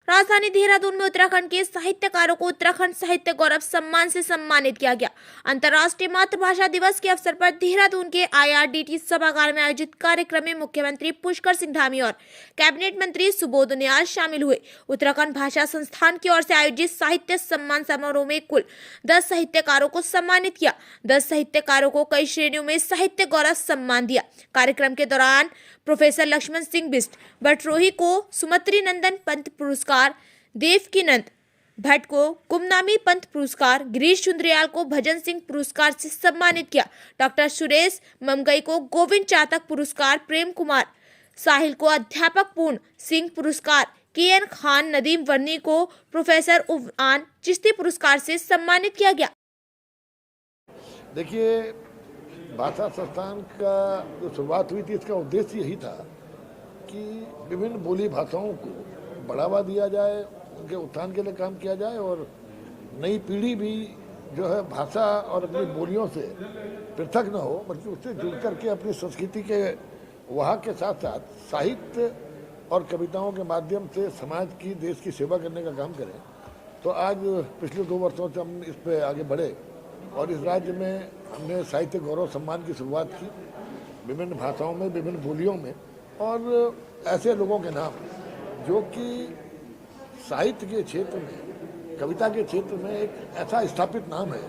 राजधानी देहरादून में उत्तराखंड के साहित्यकारों को उत्तराखंड साहित्य गौरव सम्मान से सम्मानित किया गया। अंतर्राष्ट्रीय मातृभाषा दिवस के अवसर पर देहरादून के IRDT सभागार में आयोजित कार्यक्रम में मुख्यमंत्री पुष्कर सिंह धामी और कैबिनेट मंत्री सुबोध उनियाल शामिल हुए। उत्तराखंड भाषा संस्थान की ओर से आयोजित साहित्य सम्मान समारोह में कुल 10 साहित्यकारों को सम्मानित किया। 10 साहित्यकारों को कई श्रेणियों में साहित्य गौरव सम्मान दिया। कार्यक्रम के दौरान प्रोफेसर लक्ष्मण सिंह बिष्ट बटरोही को सुमत्री नंदन पंत पुरस्कार, देवकीनंद भट्ट को गुमनामी पंत पुरस्कार, गिरीश चुंद्रियाल को भजन सिंह पुरस्कार से सम्मानित किया। डॉक्टर सुरेश ममगई को गोविंद चातक पुरस्कार, प्रेम कुमार साहिल को अध्यापक पूर्ण सिंह पुरस्कार, KN खान नदीम वर्नी को प्रोफेसर उवान चिश्ती पुरस्कार से सम्मानित किया गया। देखिए, भाषा संस्थान का जो शुरुआत हुई थी, इसका उद्देश्य यही था कि विभिन्न बोली भाषाओं को बढ़ावा दिया जाए, उनके उत्थान के लिए काम किया जाए और नई पीढ़ी भी जो है भाषा और अपनी बोलियों से पृथक न हो, बल्कि उससे जुड़ करके अपनी संस्कृति के वहाँ के साथ साथ साहित्य और कविताओं के माध्यम से समाज की, देश की सेवा करने का काम करें। तो आज पिछले 2 वर्षों से हम इस पर आगे बढ़े और इस राज्य में हमने साहित्य गौरव सम्मान की शुरुआत की, विभिन्न भाषाओं में, विभिन्न बोलियों में, और ऐसे लोगों के नाम जो कि साहित्य के क्षेत्र में, कविता के क्षेत्र में एक ऐसा स्थापित नाम है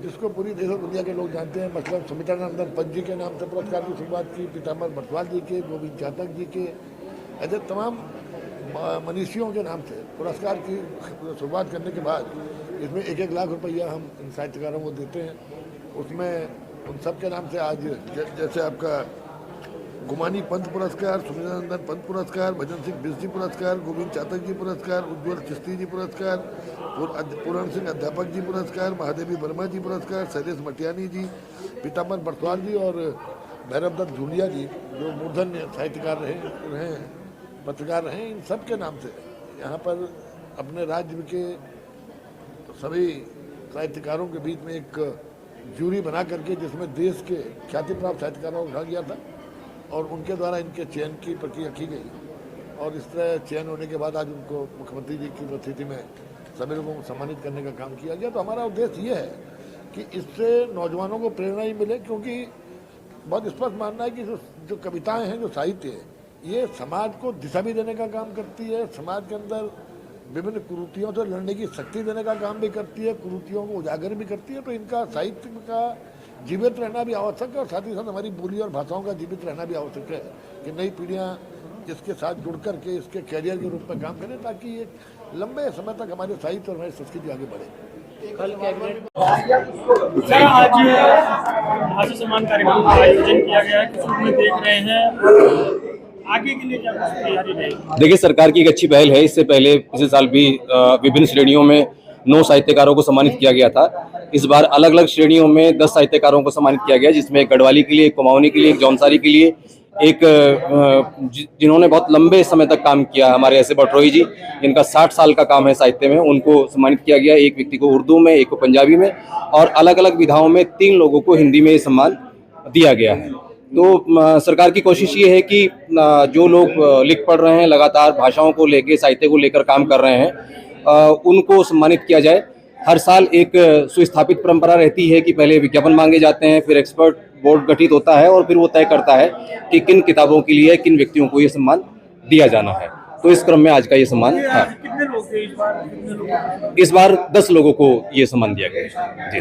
जिसको पूरी देश और दुनिया के लोग जानते हैं। मतलब सुमित्रा नंदन पंत जी के नाम से पुरस्कार की शुरुआत की, पीताम्बर बटवाल जी के, गोविंद चातक जी के, ऐसे तमाम मनीषियों के नाम से पुरस्कार की शुरुआत करने के बाद इसमें 1-1 लाख रुपया हम इन साहित्यकारों को देते हैं। उसमें उन सब के नाम से आज जैसे आपका गुमानी पंत पुरस्कार, सुमित्रानंदन पंत पुरस्कार, भजन सिंह बिष्ट जी पुरस्कार, गोविंद चातक जी पुरस्कार, उज्ज्वल चिश्ती जी पुरस्कार, पूरण सिंह अध्यापक जी पुरस्कार, महादेवी वर्मा जी पुरस्कार, शैलेश मटियानी जी, पीताम्बर बटवाल जी और भैरव दत्त झूलिया जी जो मूर्धन्य साहित्यकार रहे पत्रकार रहे, इन सब के नाम से यहाँ पर अपने राज्य के सभी साहित्यकारों के बीच में एक जूरी बना करके, जिसमें देश के ख्याति प्राप्त साहित्यकारों को रखा गया था और उनके द्वारा इनके चयन की प्रक्रिया की गई और इस तरह चयन होने के बाद आज उनको मुख्यमंत्री जी की उपस्थिति में सभी लोगों को सम्मानित करने का काम किया गया। तो हमारा उद्देश्य ये है कि इससे नौजवानों को प्रेरणा ही मिले, क्योंकि बहुत स्पष्ट मानना है कि जो कविताएँ हैं, जो साहित्य है, ये समाज को दिशा भी देने का काम करती है, समाज के अंदर विभिन्न कुरीतियों से लड़ने की शक्ति देने का काम भी करती है, कुरीतियों को उजागर भी करती है। तो इनका साहित्य का जीवित रहना भी आवश्यक है और साथ ही साथ हमारी बोली और भाषाओं का जीवित रहना भी आवश्यक है कि नई पीढ़ियाँ इसके साथ जुड़ करके इसके कैरियर के रूप में काम करें, ताकि एक लंबे समय तक हमारे साहित्य और हमारी संस्कृति आगे बढ़े। कल कैबिनेट सर आज भाषा सम्मान कार्यक्रम का आयोजन किया गया है, किस रूप में देख रहे हैं, आगे के लिए क्या तैयारी रहेगी? देखिए, सरकार की एक अच्छी पहल है। इससे पहले पिछले साल भी विभिन्न श्रेणियों में 9 साहित्यकारों को सम्मानित किया गया था। इस बार अलग अलग श्रेणियों में 10 साहित्यकारों को सम्मानित किया गया, जिसमें एक गढ़वाली के लिए, एक कुमाऊनी के लिए, एक जौनसारी के लिए, एक जिन्होंने बहुत लंबे समय तक काम किया, हमारे ऐसे बटरोही जी जिनका 60 साल का काम है साहित्य में, उनको सम्मानित किया गया। एक व्यक्ति को उर्दू में, एक को पंजाबी में और अलग अलग विधाओं में 3 लोगों को हिंदी में सम्मान दिया गया है। तो सरकार की कोशिश ये है कि जो लोग लिख पढ़ रहे हैं, लगातार भाषाओं को लेकर, साहित्य को लेकर काम कर रहे हैं, उनको सम्मानित किया जाए। हर साल एक सुस्थापित परंपरा रहती है कि पहले विज्ञापन मांगे जाते हैं, फिर एक्सपर्ट बोर्ड गठित होता है और फिर वो तय करता है कि किन किताबों के लिए, किन व्यक्तियों को ये सम्मान दिया जाना है। तो इस क्रम में आज का ये सम्मान था। कितने लोग थे इस बार? इस बार 10 लोगों को ये सम्मान दिया गया है। जी।